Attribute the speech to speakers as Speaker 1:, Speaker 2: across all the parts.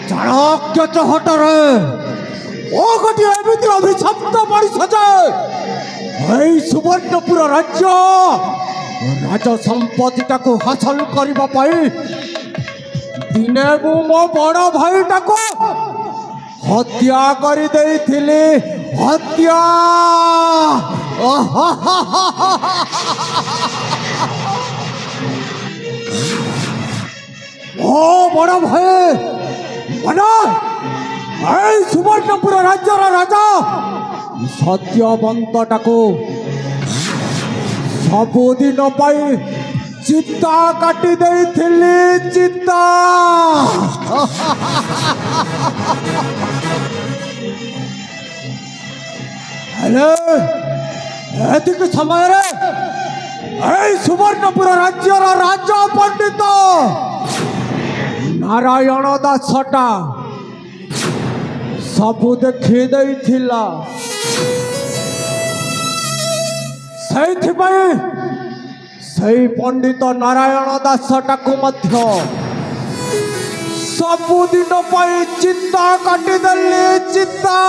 Speaker 1: ଚାଣକ୍ୟ ଚହଟରେ ଓ ଗୋଟିଏ ଏମିତି ଅଭିଶପ୍ତ ମଣିଷ ଯେ ଏଇ ସୁବର୍ଣ୍ଣପୁର ରାଜ୍ୟ ରାଜ ସମ୍ପତ୍ତିଟାକୁ ହାସଲ କରିବା ପାଇଁ ଦିନେ ମୁଁ ମୋ ବଡ଼ ଭାଇଟାକୁ ହତ୍ୟା କରିଦେଇଥିଲି। ହତ୍ୟା ଓ ବଡ଼ ଭାଇ ମାନେ এই সুবর্ণপুর রাজ্যর রাজা সত্যবন্তটাକୁ ସବୁଦିନ ପାଇଁ ଚିତା କାଟି ଦେଇଥିଲି। ଚିତା ହେଲେ ଏତିକି ସମୟରେ এই ସୁବର୍ଣ୍ଣପୁର ରାଜ୍ୟର ରାଜ ପଣ୍ଡିତ ନାରାୟଣ ଦାସଟା ସବୁ ଦେଖି ଦେଇଥିଲା। ସେଇଥିପାଇଁ ସେଇ ପଣ୍ଡିତ ନାରାୟଣ ଦାସଟାକୁ ମଧ୍ୟ ସବୁଦିନ ପାଇଁ ଚିତା କାଟିଦେଲି। ଚିତା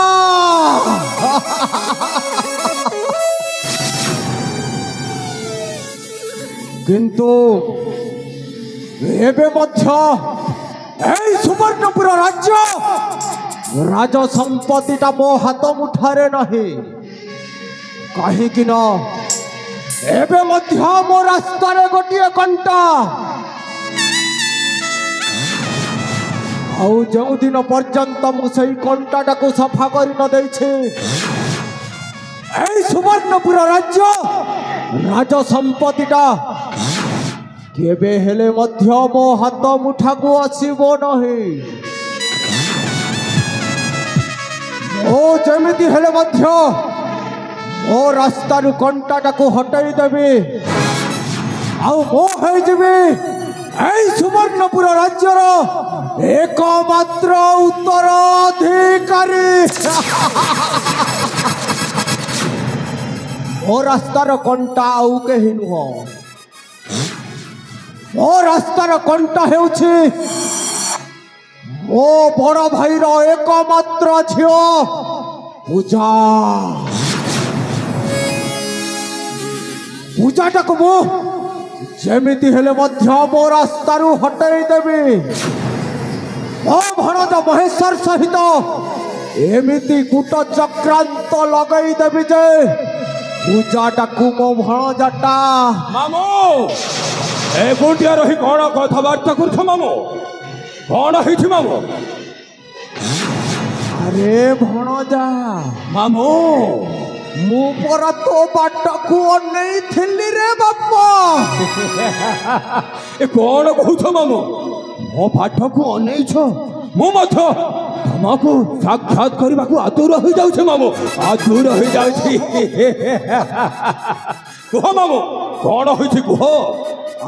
Speaker 1: କିନ୍ତୁ ଏବେ ମଧ୍ୟ এই ସୁବର୍ଣ୍ଣପୁର ରାଜ୍ୟ ରାଜ ସମ୍ପତ୍ତିଟା ମୋ ହାତ ମୁଠାରେ ନାହିଁ। କାହିଁକି ନା ଏବେ ମଧ୍ୟ ମୋ ରାସ୍ତାରେ ଗୋଟିଏ କଣ୍ଟା। ଆଉ ଯେଉଁଦିନ ପର୍ଯ୍ୟନ୍ତ ମୁଁ ସେଇ କଣ୍ଟାଟାକୁ ସଫା କରି ନ ଦେଇଛି এই ସୁବର୍ଣ୍ଣପୁର ରାଜ୍ୟ ରାଜ ସମ୍ପତ୍ତିଟା କେବେ ହେଲେ ମଧ୍ୟ ମୋ ହାତ ମୁଠାକୁ ଆସିବ ନାହିଁ। ଓ ଯେମିତି ହେଲେ ମଧ୍ୟ ମୋ ରାସ୍ତାରୁ କଣ୍ଟାଟାକୁ ହଟାଇ ଦେବି ଆଉ ମୁଁ ହେଇଯିବି এই ସୁବର୍ଣ୍ଣପୁର ରାଜ୍ୟର ଏକମାତ୍ର ଉତ୍ତରାଧିକାରୀ। ମୋ ରାସ୍ତାର କଣ୍ଟା ଆଉ କେହି ନୁହଁ। ମୋ ରାସ୍ତାର କଣ୍ଟା ହେଉଛି ମୋ ବଡ଼ ଭାଇର ଏକମାତ୍ର ଝିଅ ପୂଜା। ପୂଜାଟାକୁ ମୁଁ ଯେମିତି ହେଲେ ମଧ୍ୟ ମୋ ରାସ୍ତାରୁ ହଟାଇ ଦେବି। ମୋ ଭଣଜ ମହେଶ୍ୱର ସହିତ ଏମିତି କୂଟ ଚକ୍ରାନ୍ତ ଲଗାଇ ଦେବି ଯେ ପୂଜାଟାକୁ ମୋ ଭଣଜାଟା
Speaker 2: ମାମୁ ଏକୁଟିଆ ରହି କ'ଣ କଥାବାର୍ତ୍ତା କରୁଛ ମାମୁ? କ'ଣ ହେଇଛି ମାମୁ?
Speaker 1: ଆରେ ଭଣଜା
Speaker 2: ମାମୁ
Speaker 1: ମୁଁ ପରା ତୋ ବାଟକୁ ଅନେଇଥିଲି ରେ ବାପା।
Speaker 2: ଏ କ'ଣ କହୁଛ ମାମୁ? ମୋ ପାଠକୁ ଅନେଇଛ? ମୁଁ ମଧ୍ୟ ତମକୁ ସାକ୍ଷାତ କରିବାକୁ ଆତୁର ହୋଇଯାଉଛି ମାମୁ, ଆତୁର ହୋଇଯାଉଛି। କୁହ ମାମୁ କ'ଣ ହୋଇଛି କୁହ।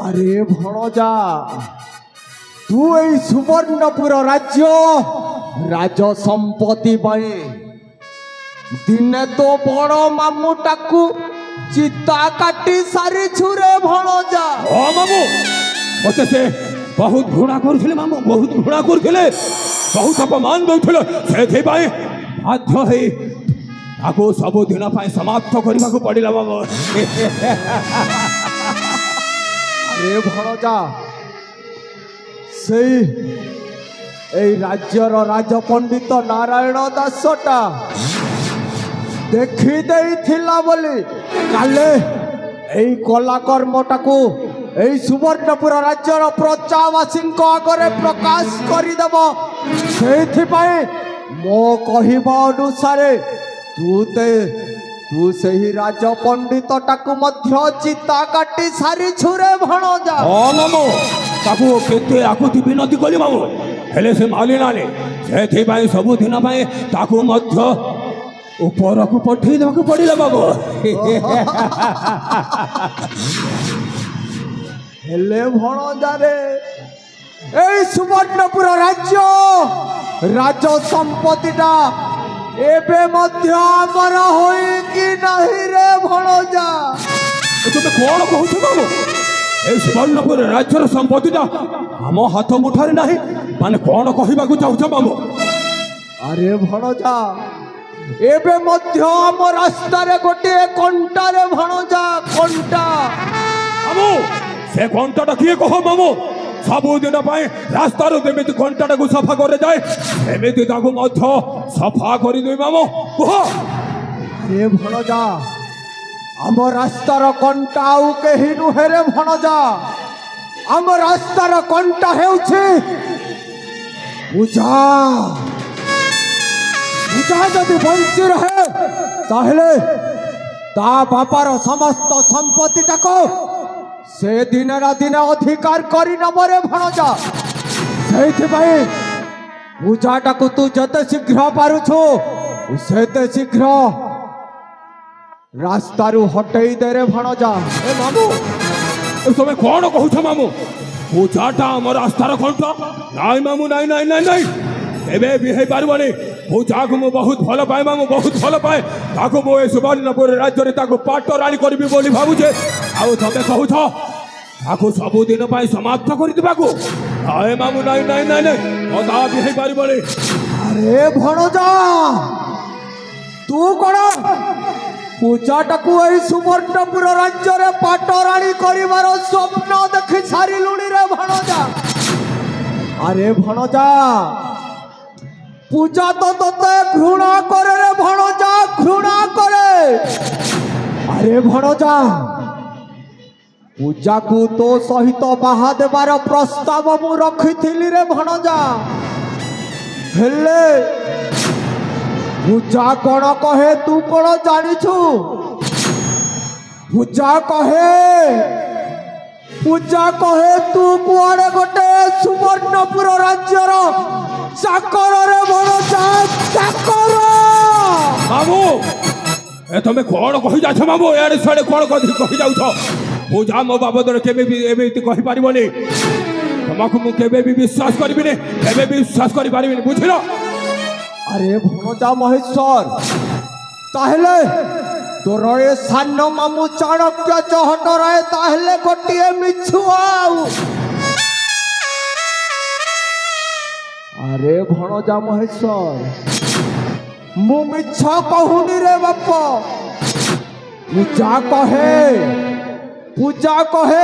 Speaker 1: ଆରେ ଭଣଜା ତୁ ଏଇ ସୁବର୍ଣ୍ଣପୁର ରାଜ୍ୟ ରାଜ ସମ୍ପତ୍ତି ପାଇଁ ଦିନେ ତୋ ବଡ଼ ମାମୁଟାକୁ ଚିତା କାଟି ସାରିଛୁ ରେ ଭଣଜା।
Speaker 2: ହଁ ମାମୁ ମତେ ସେ ବହୁତ ଘୃଣା କରୁଥିଲେ ମାମୁ, ବହୁତ ଘୃଣା କରୁଥିଲେ, ବହୁତ ଅପମାନ ଦେଉଥିଲେ। ସେଥିପାଇଁ ବାଧ୍ୟ ହେଇ ତାକୁ ସବୁଦିନ ପାଇଁ ସମାପ୍ତ କରିବାକୁ ପଡ଼ିଲା ମାମୁ।
Speaker 1: ଆରେ ଭଣଜା ସେଇ এই রাজ্যর রাজপণ্ডিত নারায়ণ দাসটা দেখি দেইছিলা বলি কালে এই কলাকর্মটাকু এই সুবর্ণপুর রাজ্যর প্রজাবাসীଙ୍କ আগরে প্রকাশ করিদেব। সেইথিপাই মো কহিবা অনুসারে তু সেই রাজপণ্ডিতটাকু মধ্য চিতা কাটি সারিছু রে ভণজা।
Speaker 2: ହଁ ମାମୁ ତାକୁ କେତେ ଆକୁତି ବିନତି କଲି ମାମୁ, ହେଲେ ସେ ମାନିଲାନି। ସେଥିପାଇଁ ସବୁଦିନ ପାଇଁ ତାକୁ ମଧ୍ୟ ଉପରକୁ ପଠେଇ ଦେବାକୁ ପଡ଼ିଲା ବାବୁ।
Speaker 1: ହେଲେ ଭଣଜାରେ এই সুবর্ণপুর রাজ্য রাজ সম্পত্তিটা এবে মধ্য আমার হই কি নাহি রে ভণজা।
Speaker 2: তুমি କ'ଣ କହୁଛ ବାବୁ? ए सुवर्णपुर राज्यर संपत्तिटा आम हाथ मुठारे नाही माने कौन कहबाकू चाहूछ मामू?
Speaker 1: अरे भणजा एबे मध्य आम रास्ता रे गोटे कंटा रे भणजा कंटा।
Speaker 2: मामू से कंटाटा किए कह मामू? सबुदिन रास्तार जमी कंटाटा को सफा कर जाए एमती सफा कर मामू कह।
Speaker 1: अरे भणजा आम रास्तार कंटा आउ केही नुहे रे भणजा। आम रास्तार कंटा हेउछि पूजा। पूजा जदि बंची रहे ताहले ता बापार समस्त संपत्तिटा को से दिन दिन अधिकार करी नबरे भणजा। सेइथिपाई पूजाटा को तू जते शीघ्र पारुछु सेते शीघ्र रास्तारू हटई दे रे भणजा।
Speaker 2: ए मामू तुम कौन कहूछ मामू? पूजाटा आम रास्तार कंटा? नाई मामू नाई नाई नाई नाई एबे भी हे पारबनी। पूजा को मु बहुत भल पाए मामू बहुत भल पाए ताको मु ए सुवर्णपुर राज्य रे ताको पाट राणी करबी बोली भाबुछे। आउ तमे कहूछ ताको सब दिन पाए समाप्त कर दिबाको? नाई मामू नाई नाई नाई नाई कदा भी हे पारबनी।
Speaker 1: अरे भणजा तू कोन पूजाटा को ए सुवर्णपुर राज्य रे पाट राणी करिवार स्वप्न देखि सारिलुणी रे भणजा। अरे भणजा पूजा तो तोते घृणा करे रे भणजा घृणा करे। अरे भणजा पूजा को तो सहित बाहा देवार प्रस्ताव मु रखिथिली रे भणजा हेले पूजा कौन कहे तू कौन जानिछु? पूजा कहे तू कुआड़े गोटे सुवर्णपुर राज्यर चाकर रे भणजा चाकर।
Speaker 2: मामू ए तमे कौन कहि जाछ मामू? यार साडे कौन कहि जाउछ? पूजा मो बाबदर केबे भी एबे कहि पारिबनी। तमको मु केबे भी विश्वास करबिनी केबे भी विश्वास करि पारिबिनी बुझिलो?
Speaker 1: अरे भणजा महेश्वर ताहले तोर ए सान मामू चाणक्य चहट रहे ताहले गोटे मिछुआ। अरे भणजा महेश्वर मु मिछ कहूनी रे बाप। पूजा कहे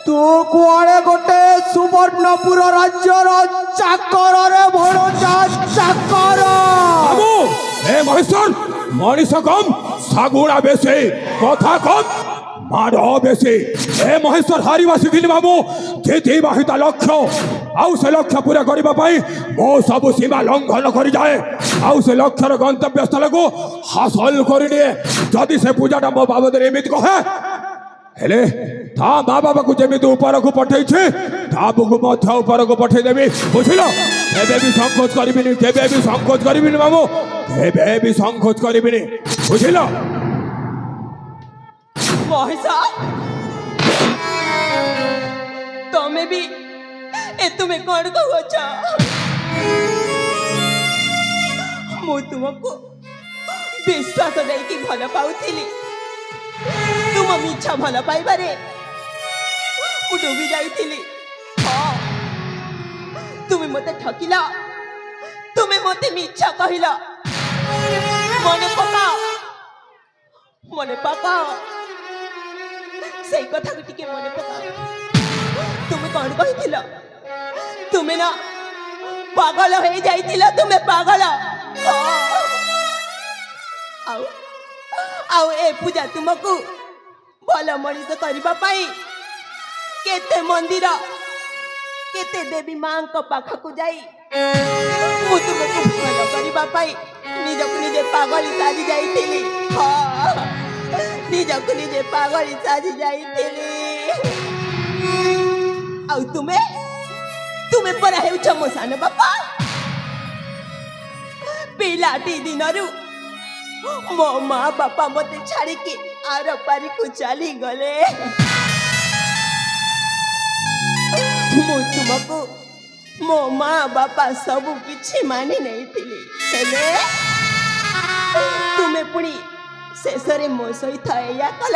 Speaker 1: तू कुआड़े गोटे सुवर्णपुर राज्यर चाकर रे भणजा चाकर।
Speaker 2: बाबू ए महेश्वर मनीष कम सागुड़ा बेसे कथा कम मार बेसे। ए महेश्वर हारिबा शिखिली बाबू जेति बाहिता लक्ष्य आउ से लक्ष्य पूरा करबा पई मो सब सीमा लंघन करि जाए आउ से लक्ष्यर गंतव्य स्थल को हासिल करि दिए। जदि से पूजाटा मो बाबदर एमित कहे हेले ता माँ बाबा को जमी ऊपर को पठे ताबू को मध्य ऊपर को पठे देवी बुझिल? केबे भी संकोच करिबिनी केबे भी संकोच करिबिनी मामू केबे भी संकोच करिबिनी बुझिल?
Speaker 3: महेशा तमे भी ए तुमे कौन कहूछ? मु तुमको विश्वास देकी भल पाउथिली तुम मिछा भल पाइबारे मु डूबी जाइथिली। तुमे मते ठकिला तुमे मते मिछा कहिला। मने पकाओ से कथा को टिके मने पकाओ। तुमे कौन कहिथिला? तुमे ना पागल हो जाइथिला तुमे पागल। आउ ए पूजा तुमको भल मनीष करबा पाई केते मंदिर केते देवी मां को पाख को जाई मु तुमको भल करबा पाई निजको निजे पागल साजी जाइथिली। निजको निजे पागल साजी जाइथिली। आउ तुमे परा हेउछ मो सान बापा। पिलाटी दिनरु मो माँ बापा मते छाड़ी के आर पारी को चली गले। मु तुमको मो माँ बापा सबू किछि मानी नहीं थिली हेले तुमे पुणी शेषरे मो सहित या कल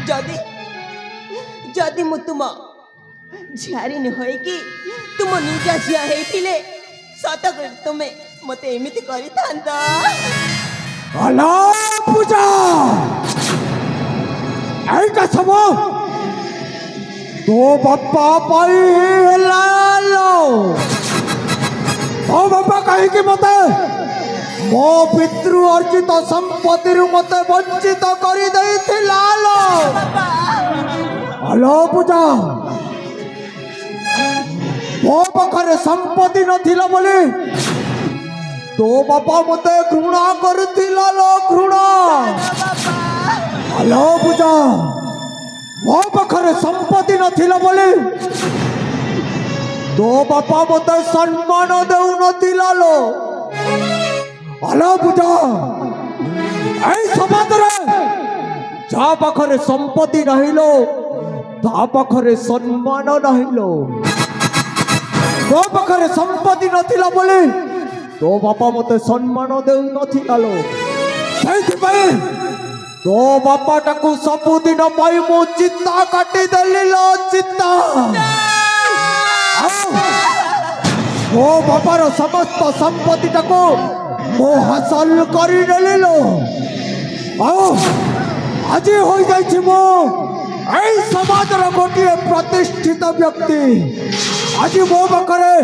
Speaker 3: जदि जदि मु तुम झियारी न कि तुम निज झिया होइथिले सत कर तुमे मते एमिति करि थांता
Speaker 1: अला पूजा ऐका सब तो बापा पाई लालो तो बापा कहीं कि मते मो पितृ अर्जित संपत्ति मते वंचित करी देथिला लो हेलो पूजा मो पाखरे संपत्ति नथिला बोली तो बापा मते घृणा करथिला लो घृणा हेलो पूजा मो पाखरे संपत्ति नथिला बोली तो बापा मते सम्मान देउ नथिला लो हेलो पूजा ऐ समाज रे जा पाखरे संपत्ति रहिलो ता पाखरे सम्मान रहिलो तो पाखरे संपत्ति नथिला बोली तो बापा मते सम्मान देउ नथिला लो सेति पई तो बापा टाकू सबुदिन पाई मो चित्ता काटी देली लो चित्ता ओ बापार समस्त संपत्ति टाकू मो हासिल करी देली लो आज हो जाइछि मो ऐ समाज रो गोटिए प्रतिष्ठित व्यक्ति आज मो पाखरे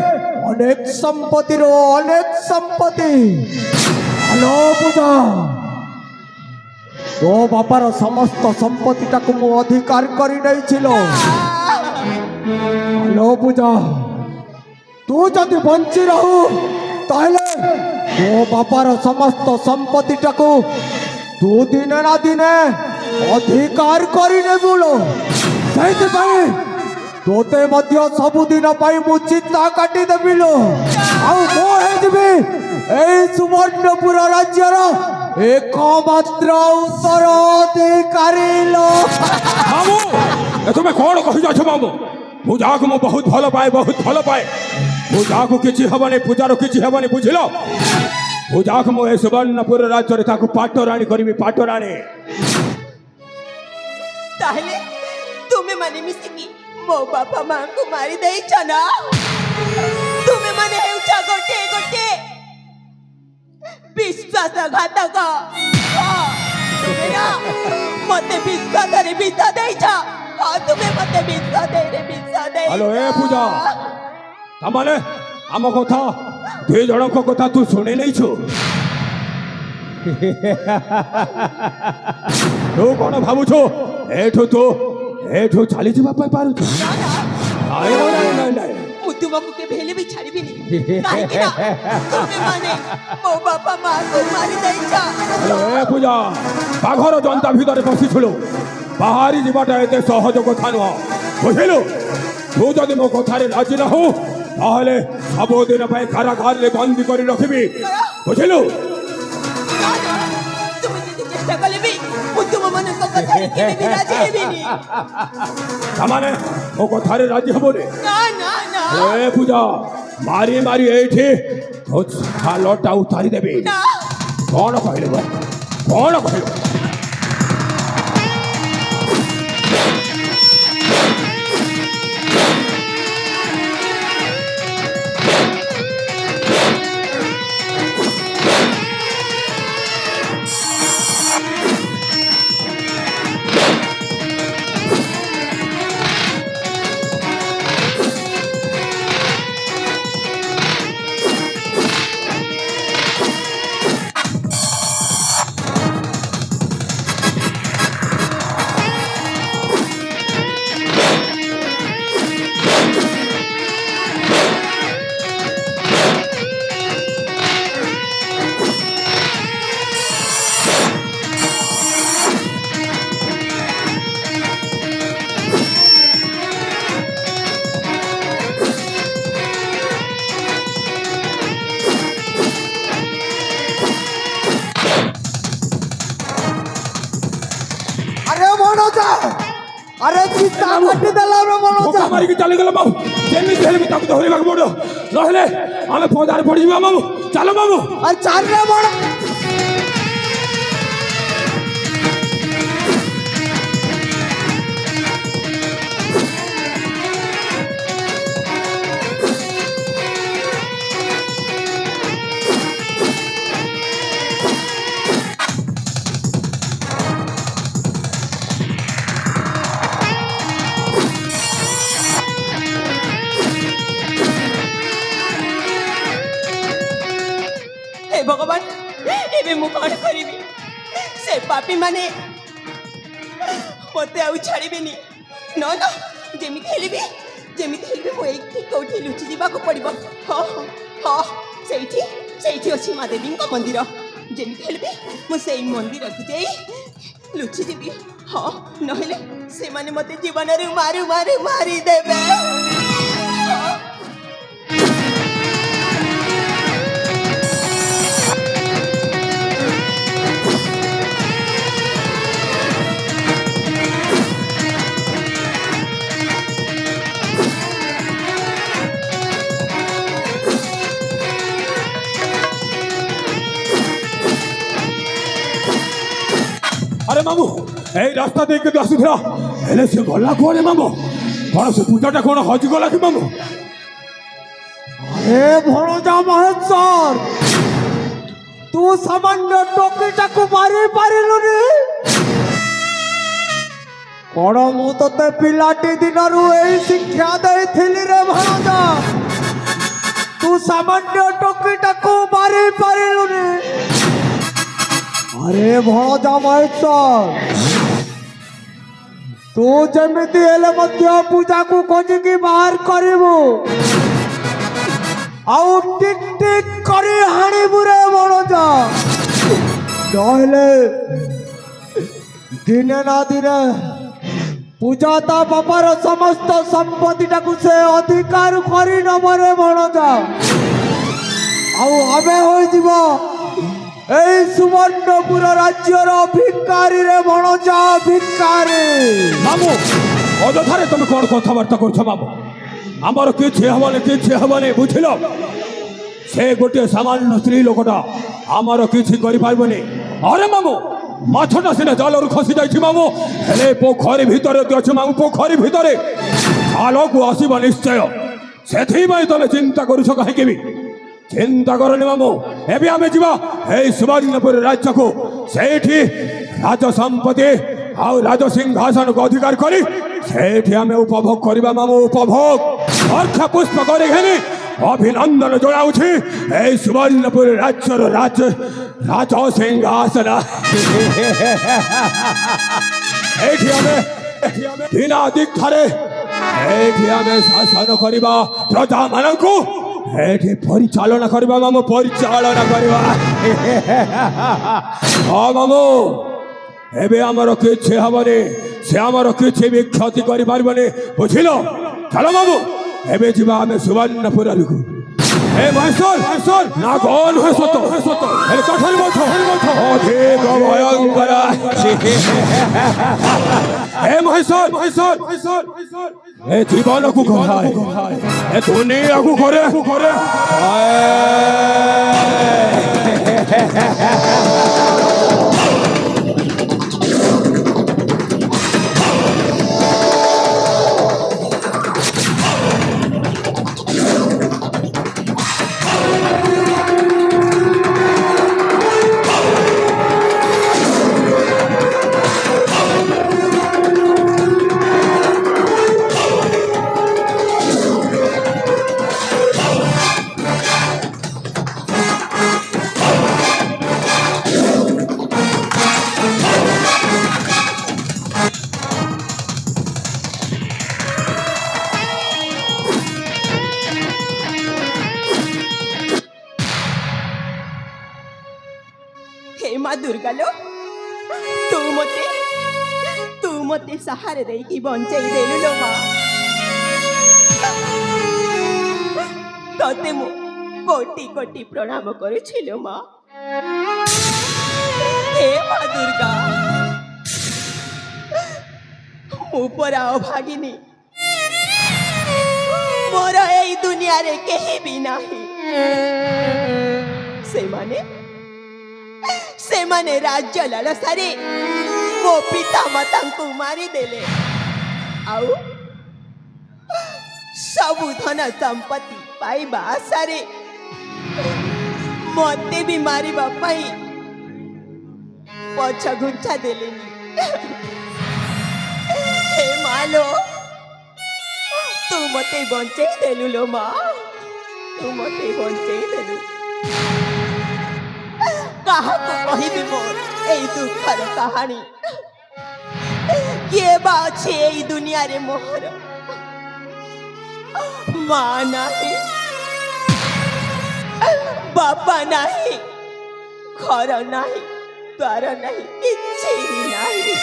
Speaker 1: अनेक संपत्ति रो अनेक संपत्ति हेलो पूजा तो बापार समस्त संपत्ति टाकू मो अधिकार करी नै छिलो हेलो पूजा तू जदि बंची रहू ताहले तो बापार समस्त संपत्ति टाकू तू दिने ना दिने अधिकार करी नै बोलो सेति पई तोते मध्य सबुदिन पाई मु चित्ता काटी देबिलो आउ मो हे जबी ए सुवर्णपुर राज्यर एकमात्र उत्तराधिकारी लो
Speaker 2: मामू ए तुमे कोन कहि जाछ मामू पूजा को मु बहुत भलो पाए पूजा को किछि हबने पूजार किछि हबने बुझिलो पूजा को मु ए सुवर्णपुर राज्य रे ताको पाटराणी करबी पाटराणी
Speaker 3: ताहले तुमे माने मिसिकी मो बापा मां को मारी देई छना तुमे माने हेउचा गोटे गोटे विश्वासघातक तुमे ना मते विश्वास रे विश्वास देई छ तुमे मते विश्वास दे
Speaker 2: हेलो ए पूजा तमाने आम कथा दुई जन को कथा तू शुणी नहीं छु तू कौन भावु छु एठू चली जा पारु छु नहीं
Speaker 3: मु तुमको के भेले भी छाड़ी भी नहीं काहे कि ना तुमे माने मो बापा मां को मारी देई छ
Speaker 2: हेलो ए पूजा बाघर जनता भीतर बसी छुलो बाहरी जीवाटा एते सहज कथा नुह बुझिलु तू जदि मो कथारे राजी न हो ताहले सबुदिन पाई कारागार रे बंदी करी रखिबी बुझिलु
Speaker 3: तुमे जदि चेष्टा कले भी मु तुम मन को कथा के भी राजी हेबिनी
Speaker 2: तमाने मो कथारे राजी हबोनी
Speaker 3: ना ना ना
Speaker 2: ए पूजा मारी मारी एठी तो छालटा उतारी देबी
Speaker 3: ना
Speaker 2: कौन कहले कौन कहले
Speaker 1: अरे चित्ता काटी देला रे मनोज
Speaker 2: मारी के चली गेल मामू जेमी हेले भी ताको धरि बाक पड़ो रहले आमे पौधार पड़ी जीवा मामू चलो मामू
Speaker 1: अरे चार रे बड़
Speaker 3: मु कौन करी से पापी माने मते आउ छाड़िबेनी न न जेमिति हेलिबे मु एठी कोठी लुचि दिबा को पड़िबो हां सेठी अछि मा देवी को मंदिर जेमिति हेलिबे मु सेई मंदिर को जाई लुचि दिबी हां नहेले से माने मते जीवन रे मारी देबे
Speaker 2: अरे मामू ए रास्ता देख के आसुला हेले से गला कोने मामू कौन से पूजाटा कौन हजि गला कि मामू
Speaker 1: अरे भणजा महेश्वर तू सामान्य टोकीटा को मारी पारिलुनी कौन मु तते पिलाटी दिनरु एई शिक्षा देइथिली रे भणजा तू सामान्य टोकीटा को मारी पारिलुनी अरे भणजा महेश्वर तू जमिति हेले मध्य पूजा को खोजिकी बाहर करिबु आउ टिक टिक करी हाणिबु रे भणजा नहेले दिने ना दिने पूजाता बापार समस्त संपत्तिटा को से अधिकार करी नब रे भणजा आउ आमे होई दिबो এই সুবর্ণপুর রাজ্যর ভিক্ষারী রে বনজা ভিক্ষারী
Speaker 2: মামু অযথারে তুমি কোন কথাবার্তা করছো মামু আমার কিছু হবনি বুঝিল সে গোটে সামান্য স্ত্রী লোকটা আমার কিছু করে পারবনি আরে মামু মাছটা সিনা জালর খসি যাইছি মামু হেলে পোখরি ভিতরে আছে মামু পোখরি ভিতরে জালকু আসিব নিশ্চয় সেথিপাই তুমি চিন্তা করছ কাহিকি चिंता करनी मामू एबे आमे जीवा ए सुवर्णपुर राज्य को सेठी राज संपत्ति आउ राज सिंहासन को अधिकार करी सेठी आमे उपभोग करबा मामू उपभोग अर्थ पुष्प करे घेनी अभिनंदन जणाउछि ए सुवर्णपुर राज्यर राज सिंहासन एठी आमे बिना दीक्षारे एठी आमे शासन करबा प्रजा माननकु एठी परिचालना करबा मामू परिचालना करबा हां मामू एबे हमर किछि हबनी से हमर किछि भी क्षति करि पारबनी बुझिलो चलो मामू एबे जीवा हमें सुवर्णपुर आलुकु ए महेश्वर ना कौन है सतो हेले कठल बोथो अधिक भयंकर ए महेश्वर ए जीवन को घाय ए दुनिया को करे
Speaker 3: दुर्गा लो तू मते सहारे दे की बंचाई देलु लो मां तते मु कोटि कोटि प्रणाम करूछिलो मां हे मां दुर्गा मु परा अभागिनी मोर एई दुनिया रे केही भी नाही से माने राज्य लालसारे मो पिता माता को मारी देले आउ सबु धन संपत्ति पाइबा आशारे मते भी मारिबा पाई पछ घुंचा देलेनी हे मालो तू मते बंचे देलु लो मां तू मते बंचे देलु कहा कहबी मोर एई दुखर कहानी किए बा अच्छे एई दुनिया रे मोहर माँ नहीं बापा नहीं घर नहीं द्वार नहीं किछि नहीं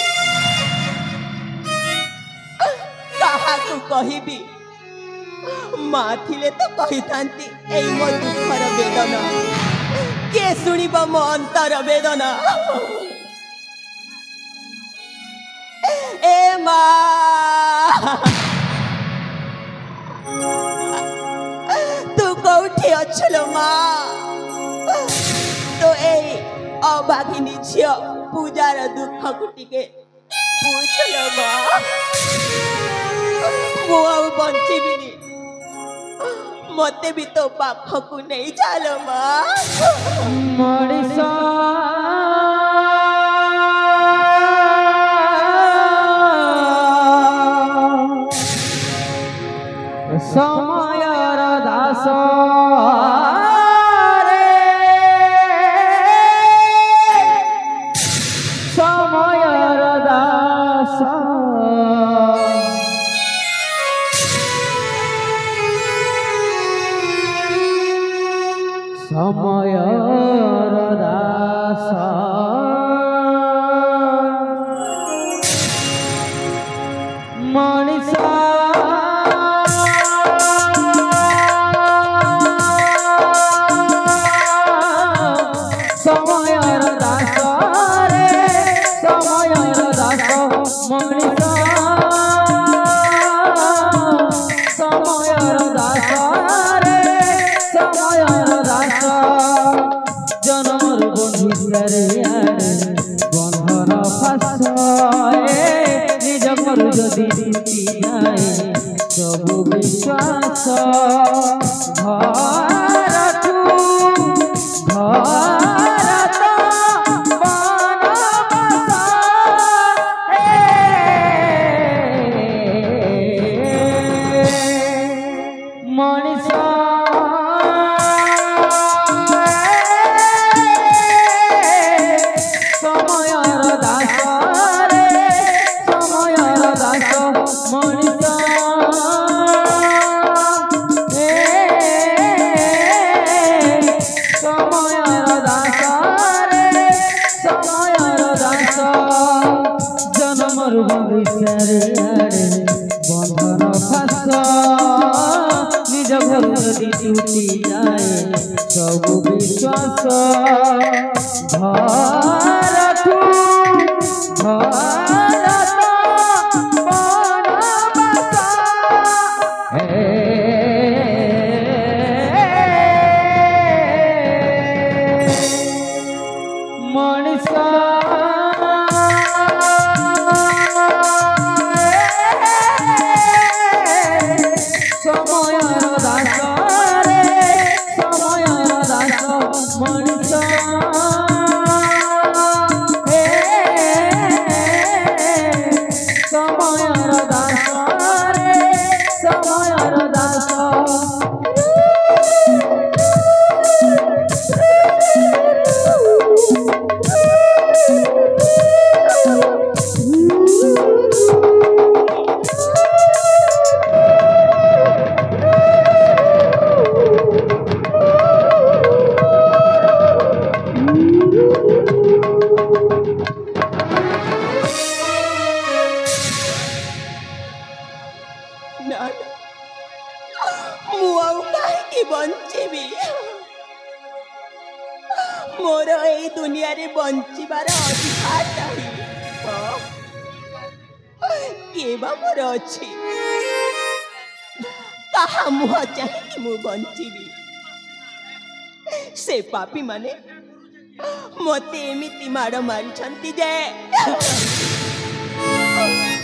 Speaker 3: कहा कहबी माँ थिले तो कही थांती एई मो दुखर वेदना के सुनिब मो अंतर वेदना ए माँ तू कौठी अच्छलो माँ तो ए अभागिनी झियो पूजार दुख को टिके बुझलो माँ मु आउ बंचिबिनी मते भी तो पाखकु नहीं चलो माँ
Speaker 4: मणिसा समयर दास रे समयर दास समयर दास मणिसा समयर दास रे समयर दास मणिसा समयर दास रे समयर दास जनमर बंधुरे बंधन फास निज घर जदि टूटी जाए सबु विश्वास घरठू घर तो मणिसा समयर दास रे समयर दास मणिसा समयर दास रे समयर दास जनमर भविष्य बंधन फास निज घर यदि टूटी जाए सबु विश्वास घरठू घर तो मणिसा समयर दास रे समयर दास मणिसा समयर दास रे समयर दास
Speaker 3: बंचीबी मोर ए दुनिया रे बंचीबार अधिकार नहीं के बा मोर अच्छी कहा मुह चाहिए मु बंचीबी से पापी माने मते एमिति माड़ मारी जे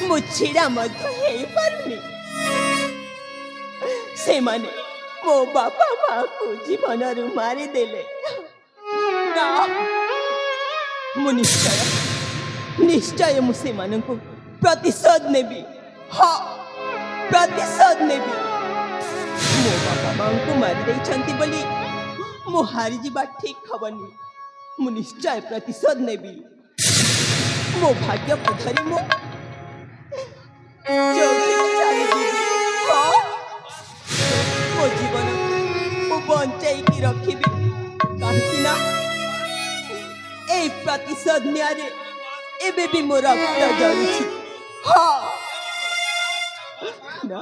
Speaker 3: मु छिड़ा मध्य हे पारुनी से माने मो बापा माँ को जीवन मारी देले ना मु निश्चय मुझे मान को प्रतिशोध नेबी हाँ प्रतिशोध नेबी मो बापा माँ को मारी बोली मु हारी जीवा ठीक हबनी मु निश्चय प्रतिशोध नेबी मो भाग्य को धरी मो मो जीवन मु बंचाई की रखिबी कहीं ना ए प्रतिशोध नियारे एबे भी मो रक्त जलुछि हाँ ना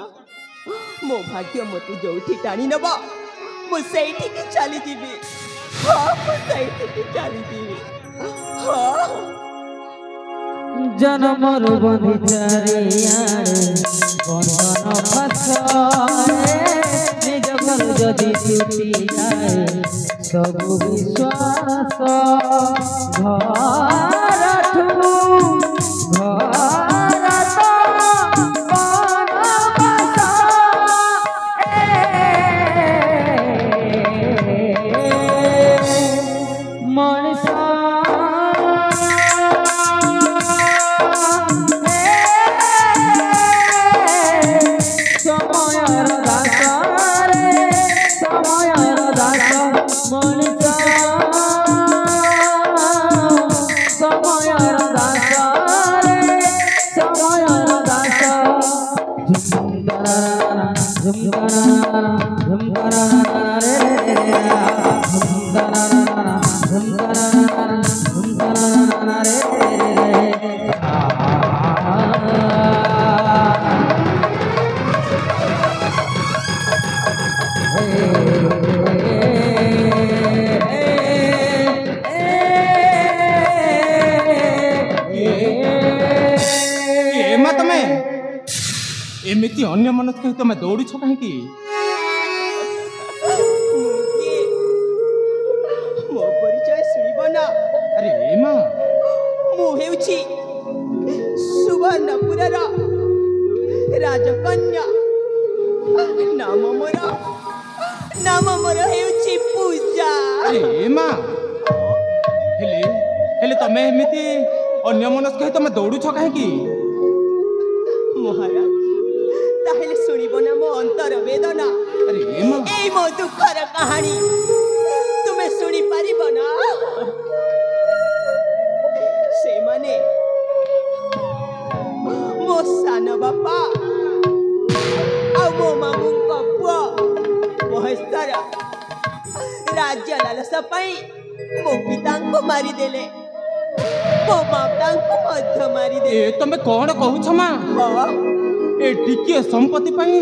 Speaker 3: मो भाग्य मते जोठी टाणी नब मु सेठी की चली जीवी हाँ मु सेठी की चली जीवी हाँ
Speaker 4: जन्मर बंधी चारियारे बंधन पाछरे निज घर जदि टूटी जाए सब विश्वास घरठू घरत
Speaker 2: एमती अन्य मनस कही तुम दौड़ कहीं
Speaker 3: मो परिचय सुनिब ना
Speaker 2: अरे एमा
Speaker 3: मु हेउछि सुवर्णपुरर राजकन्या नाम मोर हेउछि पूजा
Speaker 2: अरे एमा हेले हेले तमे एमती अन्य मनस कही तुम दौड़ कहीं
Speaker 3: महाराज ताहेले सुनिब ना मो अंतर वेदना
Speaker 2: अरे एमा
Speaker 3: ए मो दुखर कहानी तुमे सुनी पारिब ना से माने मो सान बापा आ मो मामू को पुआ महेश्वर राज्य लालसा पाई मो पिता को मारी देले मो माता को मध्य मारी दे
Speaker 2: ए तमे कौन कहूछ मा
Speaker 3: हाँ
Speaker 2: ए टिके संपत्ति पाई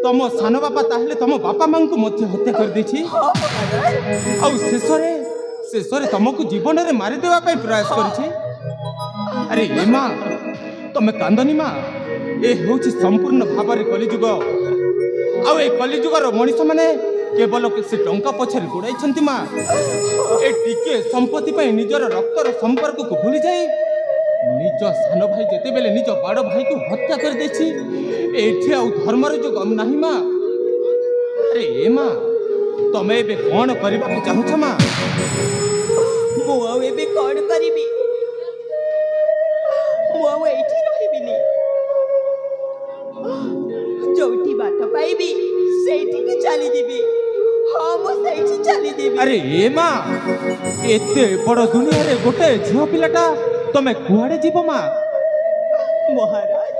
Speaker 2: तम सान बापा ताहले तम बापा मां को मध्य हत्या कर देछि आ शेषरे तुमको जीवन रे मारी देवा पाई प्रयास करछि अरे ए मां तमे कांदनी मां ए होछि संपूर्ण भाबरे कलिजुग आ ए कलिजुगर मनीष माने केवल से टंका पछरे गुड़ाई छंती मां ए टिके संपत्ति पाई निजर रक्तर संपर्क को भूली जाए निज सान भाई जेते बेले निज बड़ भाई को हत्या कर देछि एठी आ धर्मर जो गम नाही मां अरे ए मां तमे बे कोन करबा को चाहू छ मां
Speaker 3: मु आ एबे कोन करिबी मु आ एठी रहिबिनी जोठी बाट पाइबी सेठी की चली जीबी हाँ मु सेठी चली जीबी
Speaker 2: अरे ए मां एते बड़ दुनिया रे गोटे झियो पिलाटा तमे कुआडे जीव मां
Speaker 3: महाराज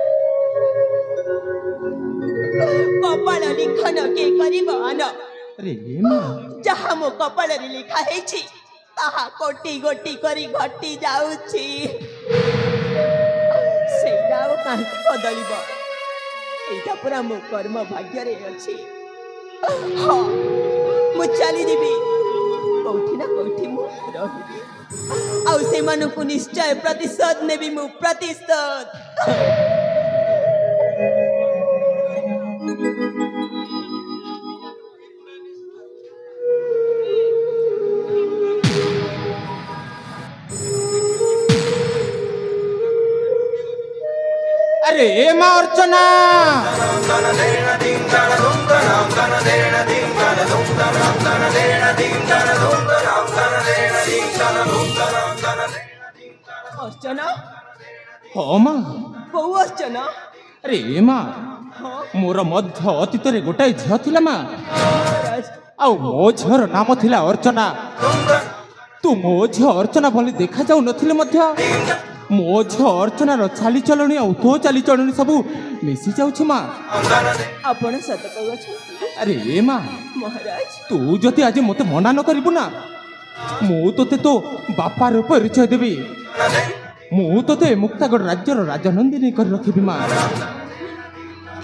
Speaker 3: कपाल लिखन के करिब आन
Speaker 2: अरे ए मां
Speaker 3: जहा मो कपाल रे लिखा हेछि ताहा कोटी गोटी करी घटी जाउछि सेडाओ काहे बदलिब एटा पूरा मो कर्म भाग्य रे अछि हाँ मु चली जीबी कौठी ना कौठी मु रहिबी आउ से मानु को निश्चय प्रतिशोध नेबी मु प्रतिशोध
Speaker 2: अरे ए मां अर्चना
Speaker 3: अर्चना
Speaker 2: हाँ मां
Speaker 3: कौ अर्चना
Speaker 2: अरे ए मां मोर मध्य अतीत रे गोटाए झियो थिला मां
Speaker 3: महाराज
Speaker 2: आ मो झियोर नाम थिला अर्चना तू मो झी अर्चना भली देखा जाऊ नथिले मध्य मो झी अर्चनार चालीचलणी आ तो चालीचलणी सब मिसी जाउछि माँ
Speaker 3: आपण सत कहउछन
Speaker 2: अरे ए माँ
Speaker 3: महाराज
Speaker 2: तू जति आज मते मना न करिबु ना मु तोते तो बापार परिचय देबी मु तोते मुक्तागढ़ राज्यर राजनंदिनी कर रखिबी माँ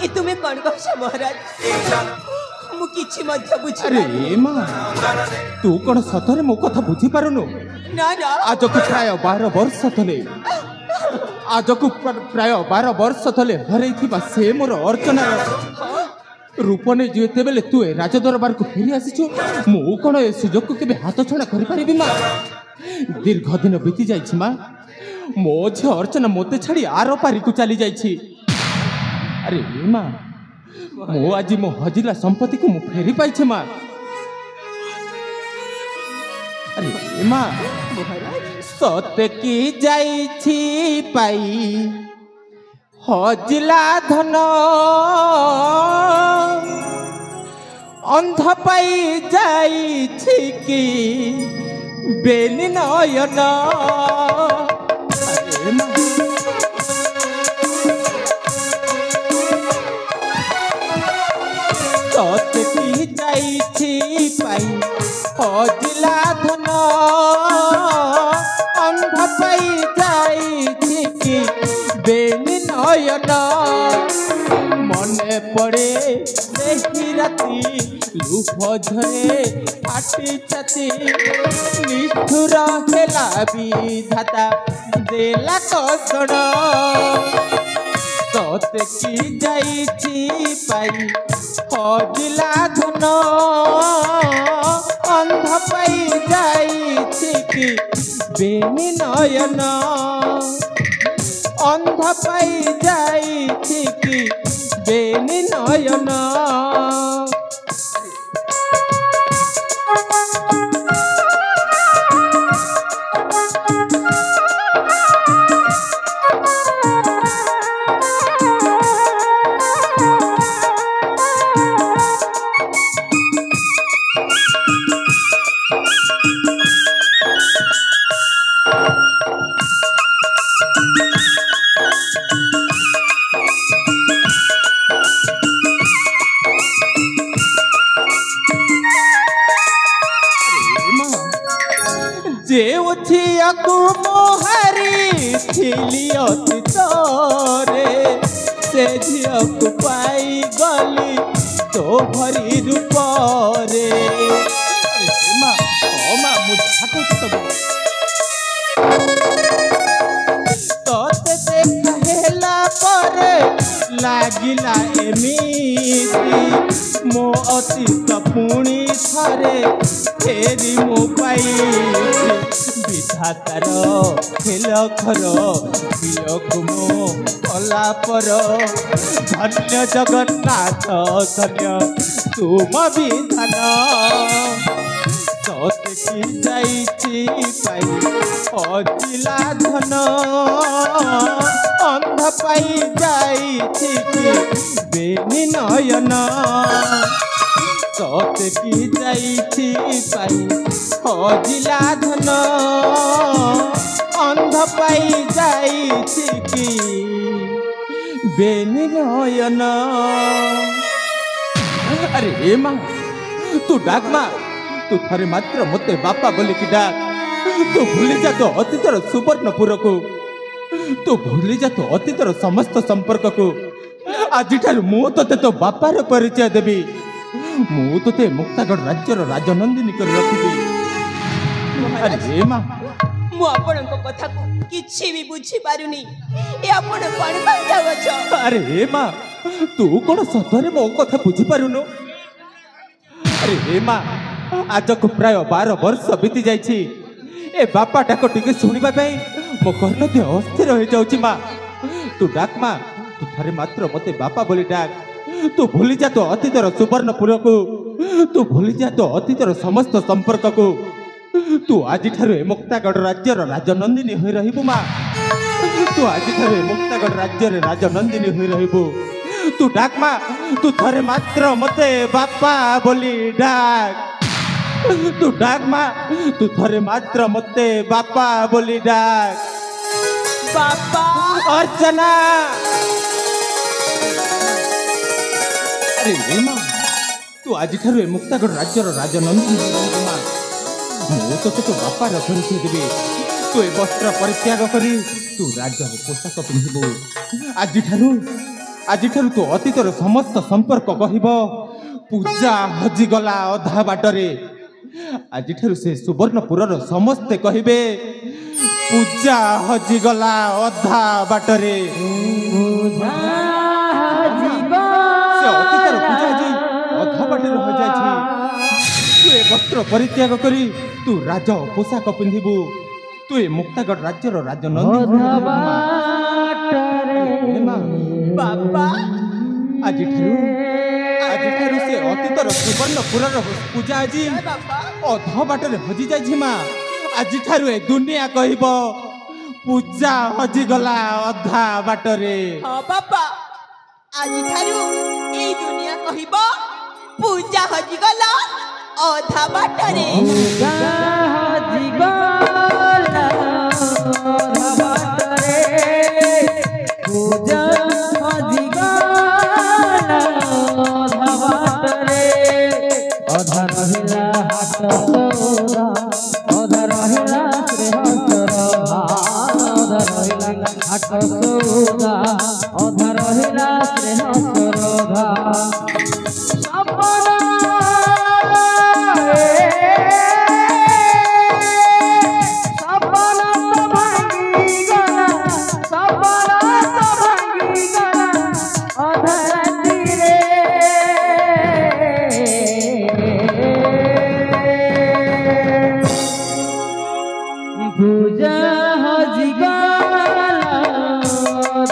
Speaker 3: ए तुमे कोन कहछ महाराज मु किछि मध्य बुझी
Speaker 2: अरे ए माँ तू कौन सतरे मो कथा बुझी पारुनु
Speaker 3: ना ना
Speaker 2: आज को प्राय 12 वर्ष तले आज को प्राय 12 वर्ष तले हरई थिबा से मोर अर्चना रूपने जेते बेले तू ए राजदरबार को फेरी आसीछु मु कोन ए सुजोग को केबे हाथ छड़ा करि परिबी माँ दीर्घ दिन बीती जाइछि माँ मो झी अर्चना मोते छाड़ी आरो पारी को चली जाइछि अरे ए माँ मो आज मो हजिला संपत्ति को मु फेरी पाइछे माँ अरे ए माँ सत्य की जाइछि पाई हजिला धन अंध पाई जाइछि की बेनी नयन अरे माँ सत्य की जाइछि पाई हजिला धन अंध पाई जाइछि की बेनी नयन मने पड़े सेही राती लुभ झरे फाटी छाती निष्ठुर हेला विधाता देला कसण सत्य की जाइछि पाई हजिला धन अंध पाई जाइछि की बेनी नयन अंध पाई जाइछि की बेनी नयन जेउथियाकु मोहारी थिली अतीतरे से झियाकु पाई गली तो भरी रूपरे अरे माँ ओ माँ मुझा कहू तोते देखा हेला परे लागिला एमिति मो अतीत पुणी थरे फेरी मो पाई विधातार खेल खर प्रिय मो कला पर धन्य जगन्नाथ धन्य तुम विधान सत्य की जाइछि पाई हजिला धन अंध पाई जाइछि की बेनी नयन सत्य की जाइछि पाई हजिला धन अंध पाई जाइछि की बेनी नयन अरे ए माँ तू डाक माँ तू थरे मात्र मते बापा बोली कि डाक तू भूली जा तो अतीतर सुवर्णपुर को तू भूली जा तो अतीतर समस्त संपर्क को आज मु तोते तो बापार परिचय देवी मु तोते मुक्तागढ़ राज्यर राजनंदिनी कर रखिबी अरे माँ
Speaker 3: मु आपणक कथा को किछि भी बुझी पारुनी ए आपण कोन कहता गछ
Speaker 2: अरे माँ तू कौन सतरे मो कथा बुझी पारुनो अरे माँ आज को प्राय 12 वर्ष बीती जाइछि ए बापा टाको टिके सुनिबा पई मो कर्ण दे अस्थिर हो जाउछि माँ तू डाक माँ तू थारे मात्र मते बापा बोली डाक तू भूली जा तो अतीतर सुवर्णपुर को तू भूली जा तो अतीतर समस्त संपर्क को तू आज ठारू ए मुक्तागढ़ राज्यर राजनंदिनी होई रहिबु माँ तू आज ठारू ए मुक्तागढ़ राज्यर राजनंदिनी होई रहिबु तू डाक माँ तू थारे मात्र मते बापा बोली डाक
Speaker 1: तू डाक माँ तू थरे मात्र मते बापा बोली डाक
Speaker 3: बापा
Speaker 1: अर्चना अरे रे माँ तू आज ठारू मुक्तागढ़ राज्यर राजनंदिनी माँ मु तो बापा रखी देवी तू ए वस्त्र परित्याग करी तू राज पोशाक पिंधबू आज ठारू तू अतीतर समस्त संपर्क कहब पूजा हजिगला अधा बाटरे आज ठारू से सुवर्णपुर समस्ते कहबे पूजा हजिगला अधा बाटरे से अतीतर पूजा जी अधा बाटरे हो जाए तू ए वस्त्र परित्याग करी तू राज पोशाक पिंधबू तू ए मुक्तागढ़ राज्यर राजनंदिनी
Speaker 3: बापा
Speaker 1: आज ठारू से अतीतर सुवर्णपुर पूजा आज
Speaker 3: बापा
Speaker 1: अध बाटर हजि जाइछि माँ आज ठारू ए दुनिया कहब पूजा हजिगला अधा बाटरे
Speaker 3: हाँ बापा आज ठारू ए दुनिया कहब पूजा हजिगला अधा बाटरे
Speaker 4: पूजा हजिगला धमाटरे पूजा हजिगला धमाटरे पूजा हजिगला धमाटरे पूजा हजिगला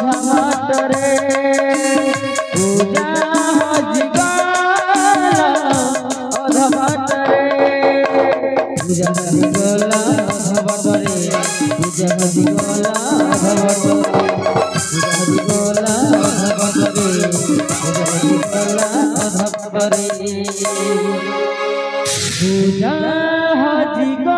Speaker 4: धमाटरे पूजा हजिगला धमाटरे पूजा हजिगला धमाटरे पूजा हजिगला